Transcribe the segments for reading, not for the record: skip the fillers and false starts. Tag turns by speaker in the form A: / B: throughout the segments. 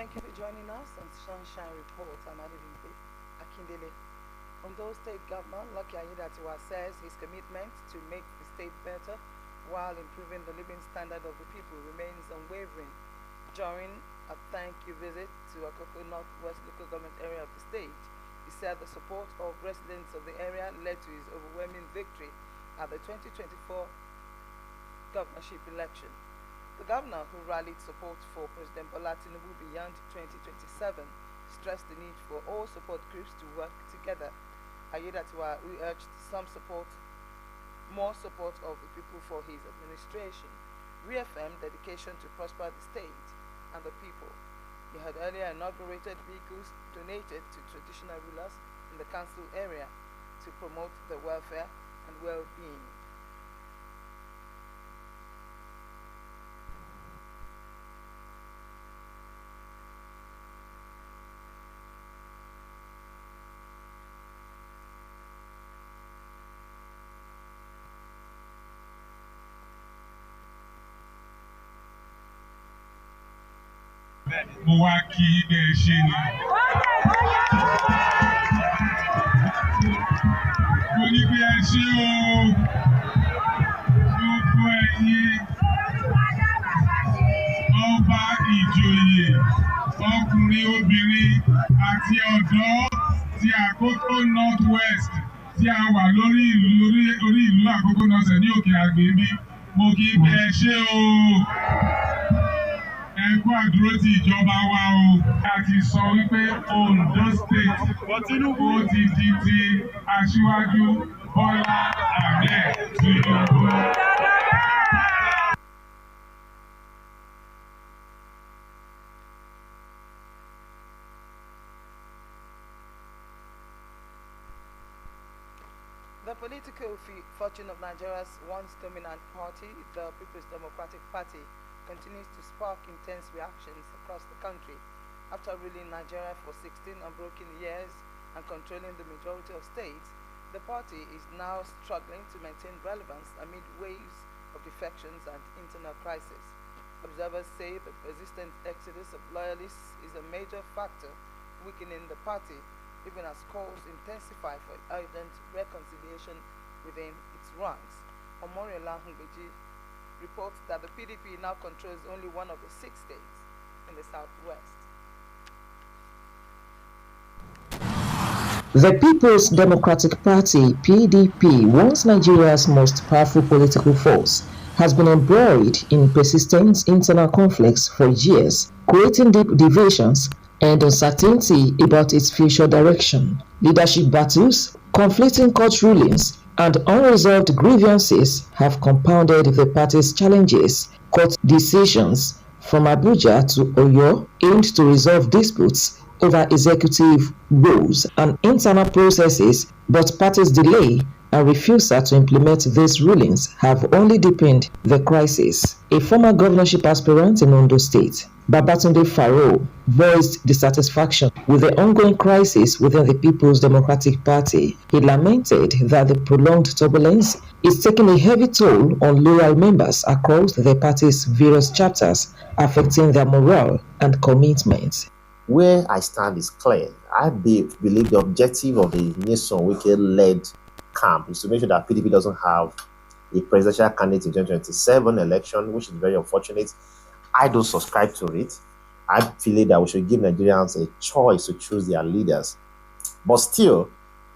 A: Thank you for joining us on Sunshine Report. I'm Akindele. Ondo State Governor Lucky Aiyedatiwa says his commitment to make the state better while improving the living standard of the people remains unwavering. During a thank you visit to Akoko Northwest local government area of the state, he said the support of residents of the area led to his overwhelming victory at the 2024 governorship election. The governor, who rallied support for President Bola Tinubu beyond 2027, stressed the need for all support groups to work together. Aiyedatiwa, who urged more support of the people for his administration, reaffirmed dedication to prosper the state and the people. He had earlier inaugurated vehicles donated to traditional rulers in the council area to promote the welfare and well-being.
B: Mo wá kí ibẹ̀ ṣe ni. Mo ní bí ẹ ṣe o, gbogbo ẹ̀yin ọba ìjòyè, ọkùnrin obìnrin àti ọ̀dọ́ ti Àkókò Northwest tí a wà lórí ìlú Àkókò North ní òkè àgbègbè. Mo kí ibẹ̀ ẹ ṣe o. Ẹ̀kọ́ àdúró ti ìjọba wa o. A ti sọ wípé Ondo State ó ti di ti Aṣíwájú Bọ́lá Ahmed Tinubu.
A: The political fortune of Nigeria's once dominant party, the People's Democratic Party, continues to spark intense reactions across the country. After ruling Nigeria for 16 unbroken years and controlling the majority of states, the party is now struggling to maintain relevance amid waves of defections and internal crisis. Observers say the persistent exodus of loyalists is a major factor weakening the party, even as calls intensify for urgent reconciliation within its ranks. Omoriola Hungbeji reports that the PDP now controls only one of the 6 states in the southwest.
C: The People's Democratic Party, PDP, once Nigeria's most powerful political force, has been embroiled in persistent internal conflicts for years, creating deep divisions and uncertainty about its future direction. Leadership battles, conflicting court rulings, and unresolved grievances have compounded the party's challenges. Court decisions from Abuja to Oyo aimed to resolve disputes over executive roles and internal processes, but party's delay and refusal to implement these rulings have only deepened the crisis. A former governorship aspirant in Ondo State, Babatunde Faro, voiced dissatisfaction with the ongoing crisis within the People's Democratic Party. He lamented that the prolonged turbulence is taking a heavy toll on loyal members across the party's various chapters, affecting their morale and commitment.
D: Where I stand is clear. I believe the objective of the Nyesom Wike-led camp is to make sure that PDP doesn't have a presidential candidate in 2027 election, which is very unfortunate. I don't subscribe to it. I feel that we should give Nigerians a choice to choose their leaders. But still,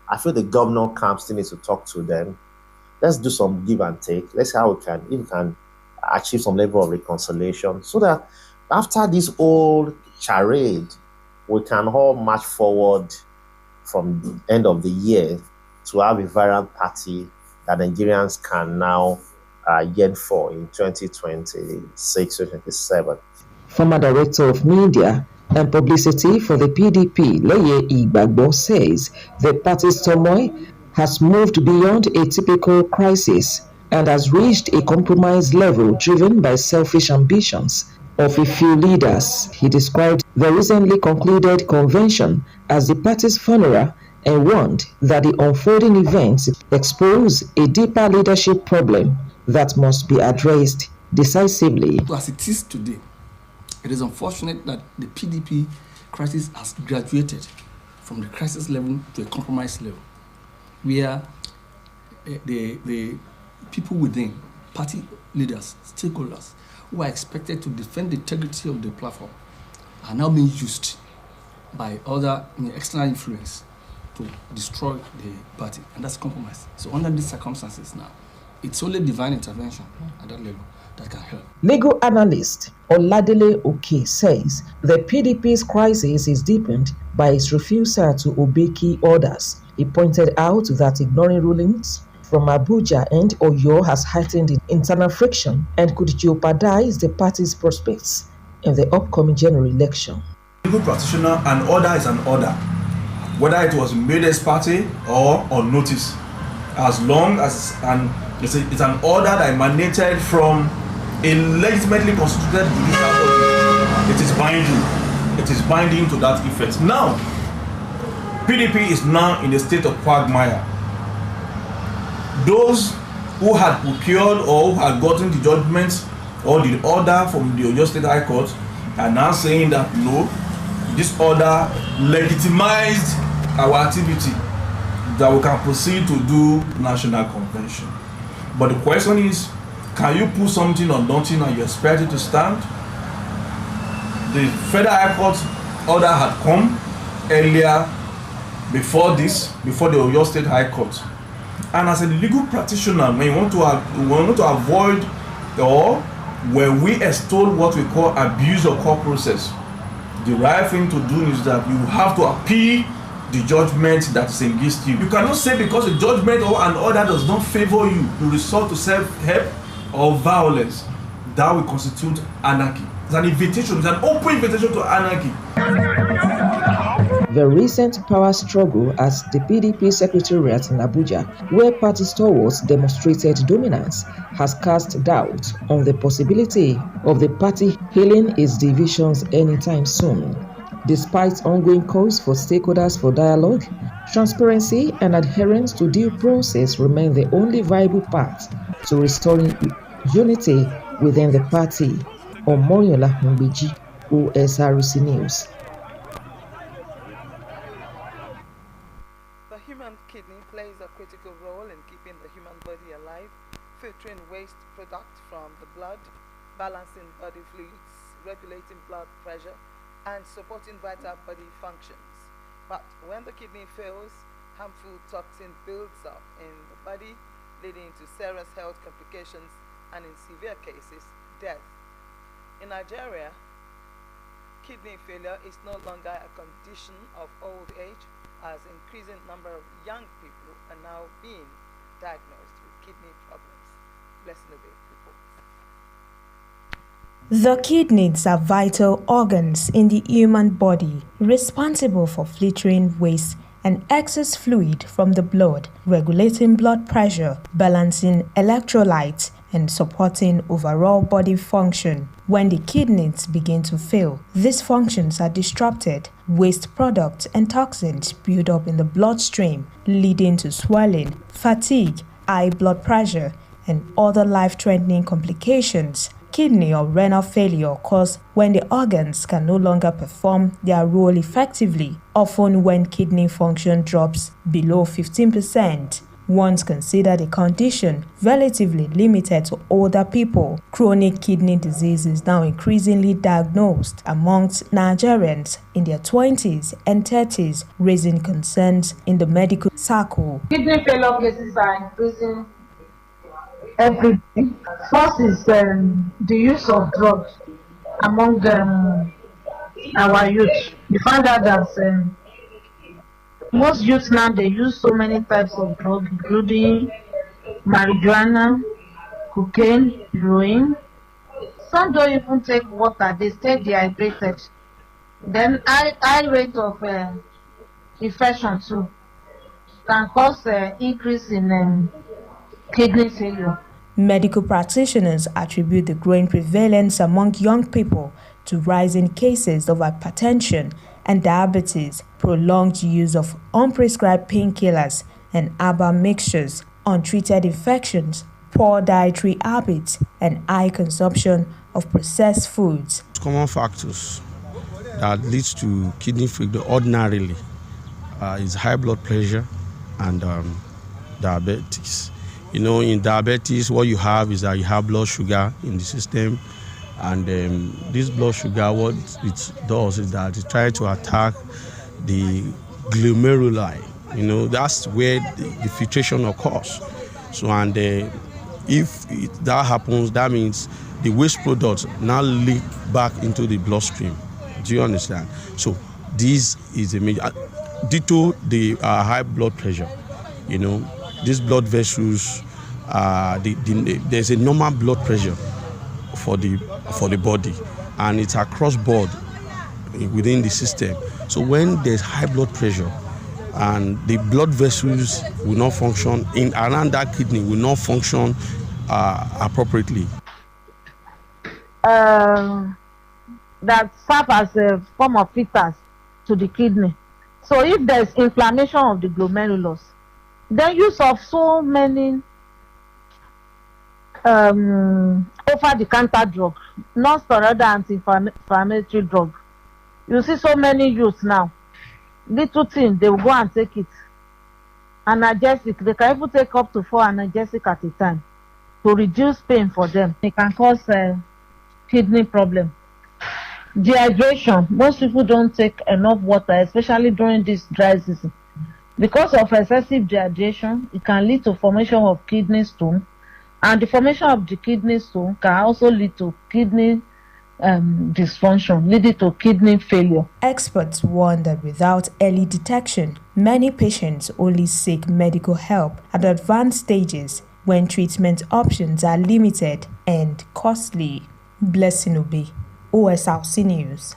D: I feel the governor camp still needs to talk to them. Let's do some give and take. Let's see how we can achieve some level of reconciliation so that after this old charade, we can all march forward from the end of the year to have a vibrant party that Nigerians can now yearn for in 2026 or 2027.
C: Former Director of Media and Publicity for the PDP, Leye Igbagbo, says the party's turmoil has moved beyond a typical crisis and has reached a compromise level driven by selfish ambitions of a few leaders. He described the recently concluded convention as the party's funeral and warned that the unfolding events expose a deeper leadership problem that must be addressed decisively.
E: As it is today, It is unfortunate that the PDP crisis has graduated from the crisis level to a compromise level, where the people within, party leaders, stakeholders, who are expected to defend the integrity of the platform, are now being used by other external influence to destroy the party, and that's compromise. So under these circumstances now, it's only divine intervention at that level that can help.
C: Legal analyst Oladele Oke says the PDP's crisis is deepened by its refusal to obey key orders. He pointed out that ignoring rulings from Abuja and Oyo has heightened internal friction and could jeopardize the party's prospects in the upcoming general election.
F: Legal practitioner, an order is an order, whether it was made as party or on notice, as long as it's an order that emanated from a legitimately constituted judicial body. It is binding. It is binding to that effect. Now, PDP is now in a state of quagmire. Those who had procured or who had gotten the judgment or the order from the Oyo State High Court are now saying that no, this order legitimized our activity, that we can proceed to do national convention. But the question is, can you put something on nothing and you expect it to stand? The Federal High Court order had come earlier before the Oyo State High Court. And as a legal practitioner, when you want to avoid, or when we extol what we call abuse of court process, the right thing to do is that you have to appeal the judgment that is against you. You cannot say because a judgment or an order does not favor you, you resort to self-help or violence. That will constitute anarchy. It's an invitation, it's an open invitation to anarchy.
C: The recent power struggle at the PDP secretariat in Abuja, where party stalwarts demonstrated dominance, has cast doubt on the possibility of the party healing its divisions anytime soon. Despite ongoing calls for stakeholders for dialogue, transparency and adherence to due process remain the only viable path to restoring unity within the party. Omoyola Mbiji, Osrc News.
A: The human kidney plays a critical role in keeping the human body alive, filtering waste products from the blood, balancing body fluids, regulating blood pressure, and supporting vital body functions. But when the kidney fails, harmful toxin builds up in the body, leading to serious health complications and, in severe cases, death. In Nigeria, kidney failure is no longer a condition of old age, as increasing number of young people are now being diagnosed with kidney problems. Blessing Obey reports.
G: The kidneys are vital organs in the human body, responsible for filtering waste and excess fluid from the blood, regulating blood pressure, balancing electrolytes, and supporting overall body function. When the kidneys begin to fail, these functions are disrupted. Waste products and toxins build up in the bloodstream, leading to swelling, fatigue, high blood pressure, and other life-threatening complications. Kidney or renal failure occurs when the organs can no longer perform their role effectively, often when kidney function drops below 15%. Once considered a condition relatively limited to older people, chronic kidney disease is now increasingly diagnosed amongst Nigerians in their 20s and 30s, raising concerns in the medical circle.
H: Kidney failure cases are increasing every day. First is the use of drugs among our youth. You find out that most youth now, they use so many types of drugs, including marijuana, cocaine, heroin. Some don't even take water, they stay dehydrated. Then high rate of infection too can cause increase in kidney failure.
G: Medical practitioners attribute the growing prevalence among young people to rising cases of hypertension and diabetes, prolonged use of unprescribed painkillers and herbal mixtures, untreated infections, poor dietary habits, and high consumption of processed foods.
I: Common factors that leads to kidney failure ordinarily is high blood pressure and diabetes. You know, in diabetes, what you have is that you have blood sugar in the system, and this blood sugar, what it does is that it tries to attack the glomeruli. You know, that's where the filtration occurs. So, and if that happens, that means the waste products now leak back into the bloodstream. Do you understand? So, this is a major. Due to the high blood pressure, you know, these blood vessels, there's a normal blood pressure for the body, and it's across board within the system. So when there's high blood pressure and the blood vessels will not function in around that kidney will not function appropriately.
H: That serve as a form of filters to the kidney. So if there's inflammation of the glomerulus, the use of so many over-the-counter drug, non-steroidal anti-inflammatory drug. You see so many youths now, little thing, they will go and take it. Analgesic, they can even take up to 4 analgesic at a time to reduce pain for them. It can cause kidney problem. Dehydration, most people don't take enough water, especially during this dry season. Because of excessive dehydration, it can lead to formation of kidney stone, and the formation of the kidney stone can also lead to kidney dysfunction, leading to kidney failure.
G: Experts warn that without early detection, many patients only seek medical help at advanced stages when treatment options are limited and costly. Blessing Obi, Osrc News.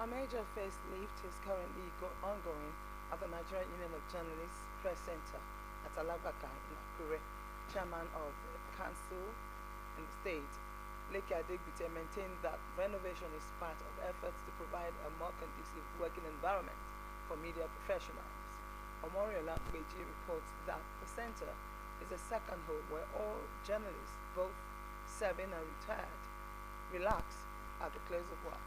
A: A major facelift is currently ongoing at the Nigerian Union of Journalists Press Center at Alabaka in Akure. Chairman of the council in the state, Leke Adegbite, maintained that renovation is part of efforts to provide a more conducive working environment for media professionals. Omoriola Beji reports that the center is a second home where all journalists, both serving and retired, relax at the close of work.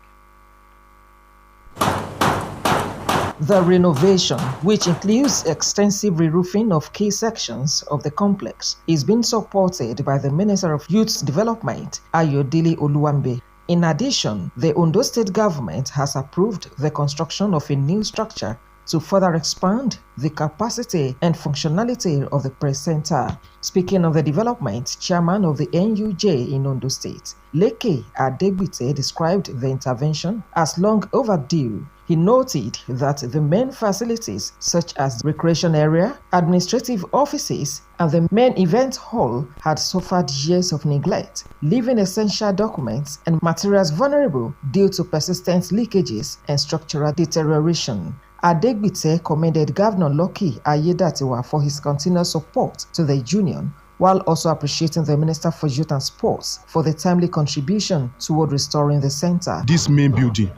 C: The renovation, which includes extensive re-roofing of key sections of the complex, is being supported by the Minister of Youth Development, Ayodele Oluwambe. In addition, the Ondo State government has approved the construction of a new structure to further expand the capacity and functionality of the press center. Speaking of the development, Chairman of the NUJ in Ondo State, Leke Adegbite, described the intervention as long overdue. He noted that the main facilities such as the recreation area, administrative offices, and the main event hall had suffered years of neglect, leaving essential documents and materials vulnerable due to persistent leakages and structural deterioration. Adegbite commended Governor Lucky Ayedatiwa for his continuous support to the union, while also appreciating the Minister for Youth and Sports for the timely contribution toward restoring the center.
J: This main building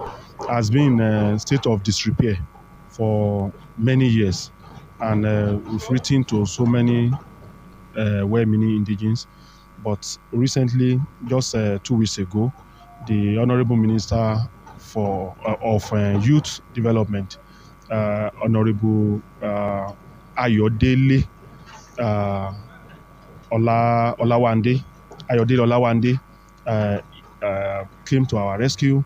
J: has been in a state of disrepair for many years, and we've written to so many well-meaning indigenes. But recently, just 2 weeks ago, the Honorable Minister of Youth Development, Honorable Ayodele Olawande, came to our rescue,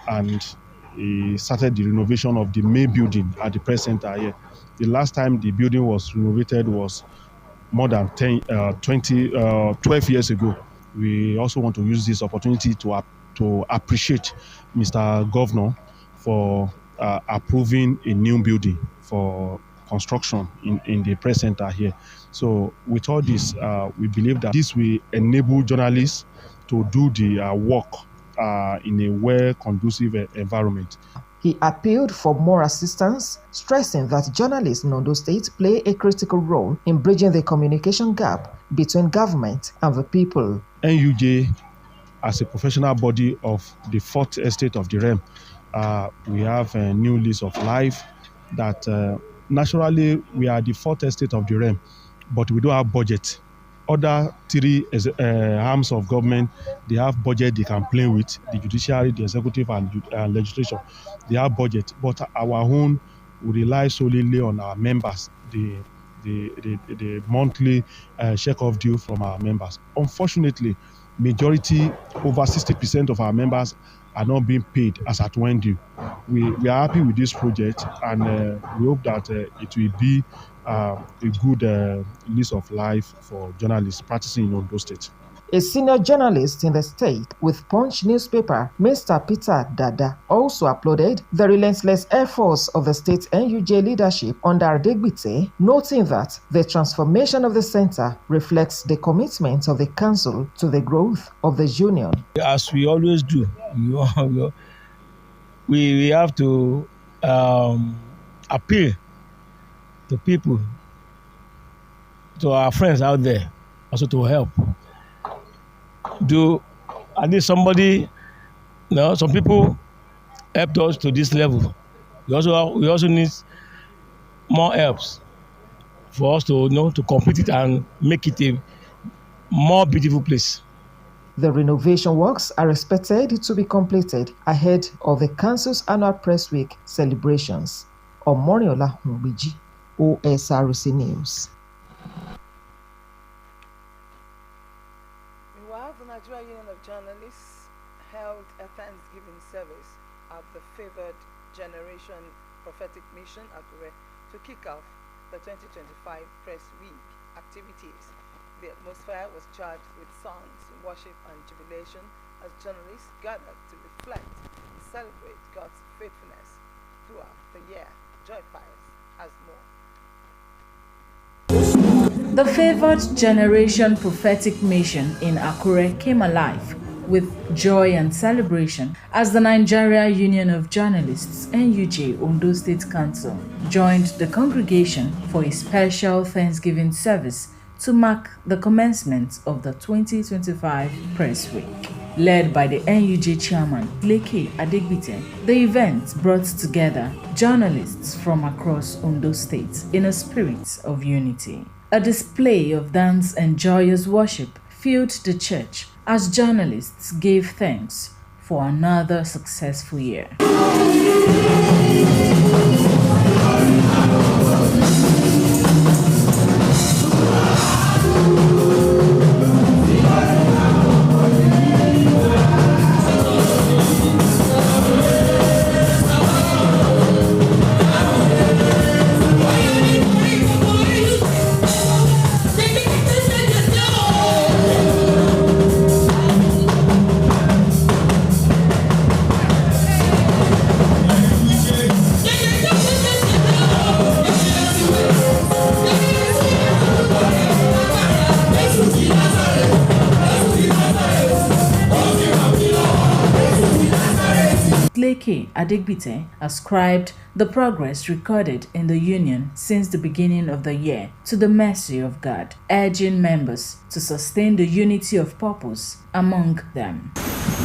J: and he started the renovation of the main building at the press center here. The last time the building was renovated was more than 12 years ago. We also want to use this opportunity to appreciate Mr. Governor for approving a new building for construction in the press center here. So with all this, we believe that this will enable journalists to do the work in a well-conducive environment.
C: He appealed for more assistance, stressing that journalists in Ondo State play a critical role in bridging the communication gap between government and the people.
J: NUJ, as a professional body of the fourth estate of the realm, we have a new lease of life that Naturally, we are the fourth estate of the realm, but we don't have budget. Other three arms of government, they have budget they can play with. The judiciary, the executive, and legislature, they have budget. But our own, we rely solely on our members, the monthly check-off due from our members. Unfortunately, majority, over 60% of our members are not being paid as at when due. We are happy with this project, and we hope that it will be a good lease of life for journalists practicing in Ondo State.
C: A senior journalist in the state with Punch newspaper, Mr. Peter Dada, also applauded the relentless efforts of the state NUJ leadership under Adegbite, noting that the transformation of the center reflects the commitment of the council to the growth of the union.
K: As we always do, we have to appeal to people, to our friends out there, also to help. I need somebody, some people helped us to this level. We also need more helps for us to complete it and make it a more beautiful place.
C: The renovation works are expected to be completed ahead of the council's annual press week celebrations. Omoriola Mbiji, Osrc News.
A: The Nigeria Union of Journalists held a Thanksgiving service at the Favored Generation Prophetic Mission Akure to kick off the 2025 Press Week activities. The atmosphere was charged with songs, worship, and jubilation as journalists gathered to reflect and celebrate God's faithfulness throughout the year. Joy Pius has more.
L: The Favored Generation Prophetic Mission in Akure came alive with joy and celebration as the Nigeria Union of Journalists (NUJ) Ondo State Council joined the congregation for a special Thanksgiving service to mark the commencement of the 2025 Press Week. Led by the NUJ chairman, Leke Adegbite, the event brought together journalists from across Ondo State in a spirit of unity. A display of dance and joyous worship filled the church as journalists gave thanks for another successful year. Leke Adegbite ascribed the progress recorded in the union since the beginning of the year to the mercy of God, urging members to sustain the unity of purpose among them.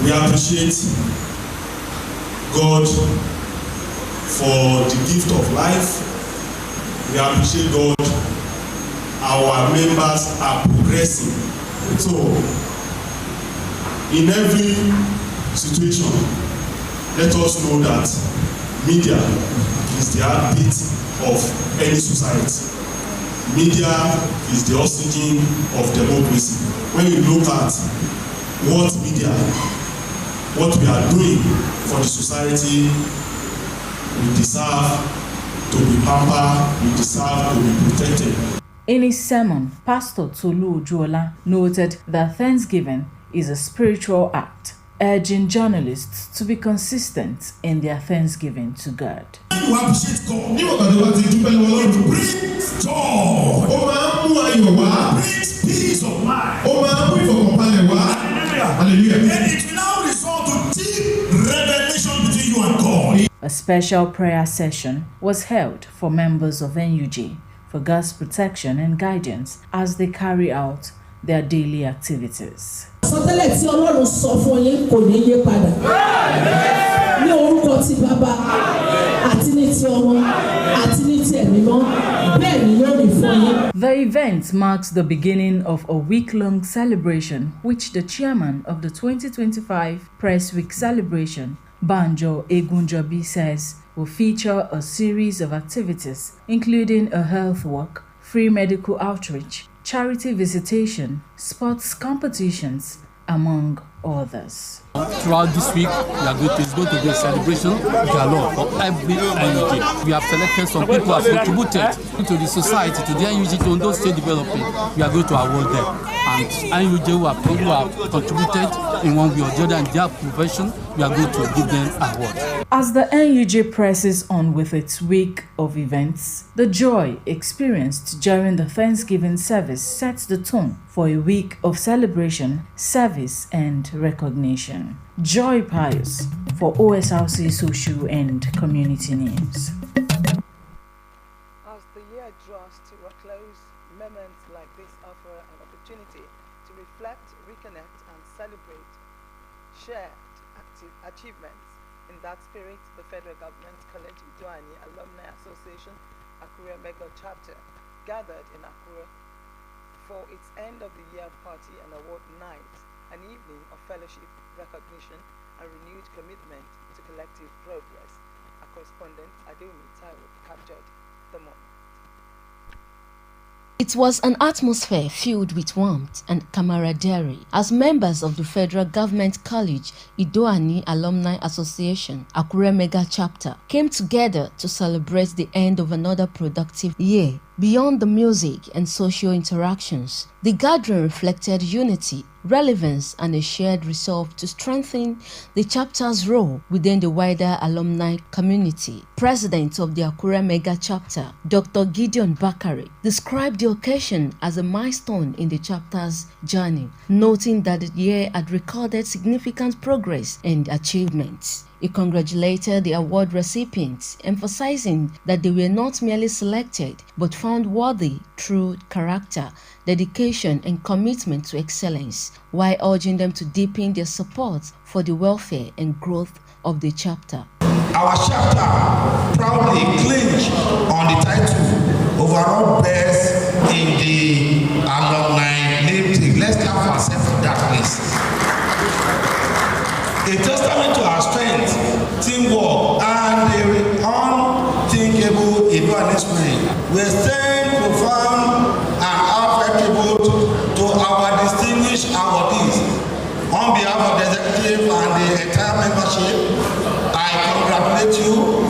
B: We appreciate God for the gift of life. We appreciate God. Our members are progressing. So, in every situation, let us know that media is the heartbeat of any society. Media is the oxygen of democracy. When you look at what we are doing for the society, we deserve to be pampered, we deserve to be protected.
L: In his sermon, Pastor Tolu Ojuola noted that Thanksgiving is a spiritual act, urging journalists to be consistent in their thanksgiving to God.
B: You appreciate God. It brings joy. Brings peace of mind. Hallelujah. And it will now result to deep revelation between you and God.
L: A special prayer session was held for members of NUJ for God's protection and guidance as they carry out their daily activities.
M: àsọtẹ́lẹ̀ tí Ọlọ́run sọ fún yín kò ní yé padà. Ní orúkọ ti Bàbá àti ní ti Ọmọ àti ní ti Ẹ̀mí Mímọ́, bẹ́ẹ̀ ni yóò rí fún yín.
L: The event marks the beginning of a week-long celebration which the chairman of the 2025 Press Week celebration, Banjo Egunjobi, says will feature a series of activities including a health walk, free medical outreach, charity visitation, sports competitions, among others.
N: Throughout this week, it's going to be a celebration galore for every NUJ. We have selected some people who have contributed to the society, to the NUJ, to Ondo State development. We are going to award them. And NUJ who have contributed in one way or the other in their profession, we are going to give them award.
L: As the NUJ presses on with its week of events, the joy experienced during the Thanksgiving service sets the tone for a week of celebration, service, and recognition. Joy Pius for Osrc Social and Community News.
A: As the year draws to a close, moments like this offer an opportunity to reflect, reconnect, and celebrate shared achievements. In that spirit, the Federal Government College Idoani Alumni Association Akure Mega Chapter gathered in Akure for its end of the year party and award night, an evening of fellowship, recognition, and renewed commitment to collective progress. Our correspondent Adewumi Taiwo captured the moment.
O: It was an atmosphere filled with warmth and camaraderie as members of the Federal Government College Idoani Alumni Association Akure Mega Chapter came together to celebrate the end of another productive year. Beyond the music and social interactions, the gathering reflected unity, relevance, and a shared resolve to strengthen the chapter's role within the wider alumni community. President of the Akure Mega Chapter, Dr. Gideon Bakare, described the occasion as a milestone in the chapter's journey, noting that the year had recorded significant progress and achievements. He congratulated the award recipients, emphasizing that they were not merely selected, but found worthy through character, dedication, and commitment to excellence, while urging them to deepen their support for the welfare and growth of the chapter.
P: Our chapter proudly clinched on the title overall best in the alumni name tag. Let's clap for ourselves for that, please. A testament to our strength, teamwork, and the unthinkable Idoani spirit. We extend profound and heartfelt tribute to our distinguished awardees. On behalf of the executive and the entire membership, I congratulate you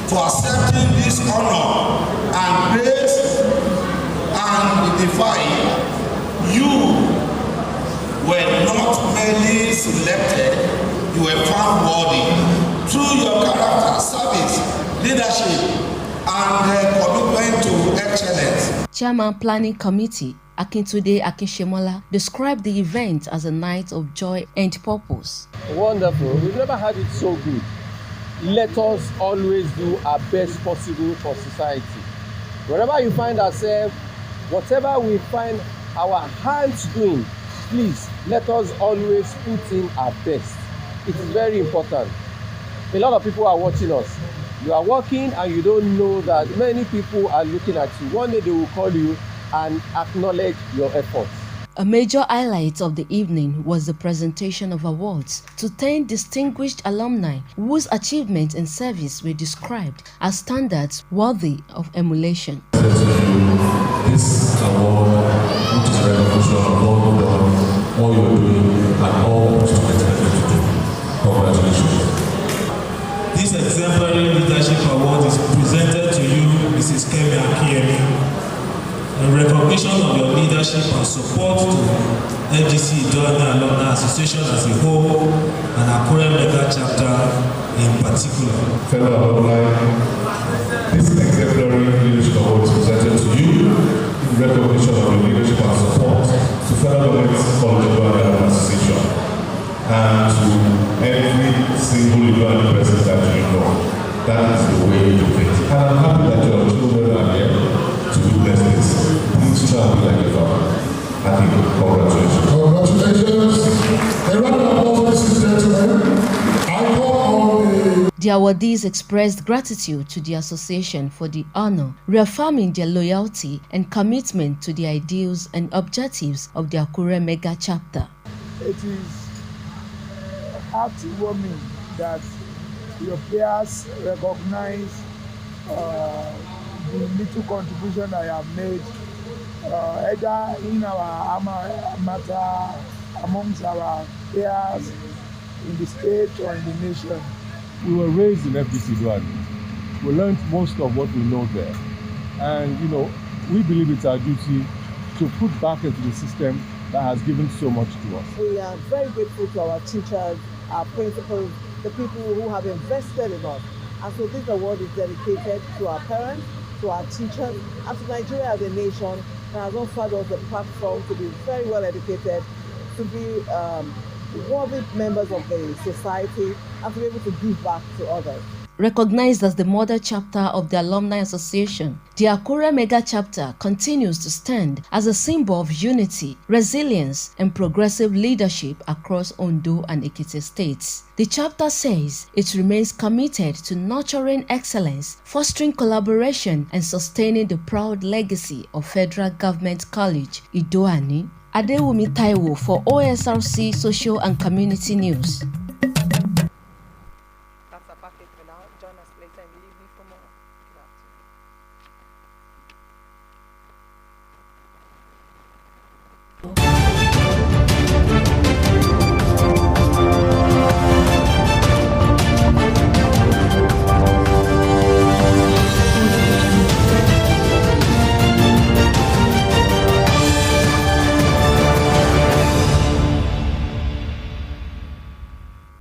P: for accepting this honor and grace and dignify. You were not merely selected, you were found worthy through your character, service, leadership, and commitment to excellence.
O: Chairman Planning Committee Akintunde Akinshemola described the event as a night of joy and purpose.
Q: Wonderful. We've never had it so good. Let us always do our best possible for society. Wherever you find ourselves, whatever we find our hands doing, please let us always put in our best. It is very important. A lot of people are watching us. You are working and you don't know that many people are looking at you. One day they will call you and acknowledge your efforts.
O: A major highlight of the evening was the presentation of awards to 10 distinguished alumni whose achievements and service were described as standards worthy of emulation.
R: This award, which is very crucial, all you're doing and all to do. Congratulations.
S: This exemplary leadership award is presented to you, Mrs. Kemi Akinyemi, in recognition of your leadership and support to FGC Idoani Alumni Association as a whole and Akure Mega Chapter in particular.
R: Fellow alumni, this exemplary leadership award is presented to you in recognition of your leadership and support to Federal Government College Idoani Alumni Association and to every single Idoani person that you know. That is the way you do it. And I'm happy that your children are here to witness this. Please try to be like your father. Happy congratulations. Congratulations.
O: The awardees expressed gratitude to the association for the honor, reaffirming their loyalty and commitment to the ideals and objectives of the Akure Mega Chapter.
T: It is heartwarming that your peers recognize the little contribution I have made, either in our matter amongst our peers in the state or in the nation.
U: We were raised in FGC Duani. We learned most of what we know there. And, we believe it's our duty to put back into the system that has given so much to us.
V: We are very grateful to our teachers, our principals, the people who have invested in us. And so this award is dedicated to our parents, to our teachers, and to Nigeria as a nation that has offered us a platform to be very well educated, to be worthy members of the society, and to be able to give back to others.
O: Recognized as the mother chapter of the Alumni Association, the Akure Mega Chapter continues to stand as a symbol of unity, resilience, and progressive leadership across Ondo and Ekiti states. The chapter says it remains committed to nurturing excellence, fostering collaboration, and sustaining the proud legacy of Federal Government College, Idoani. Adewumi Taiwo for OSRC Social and Community News.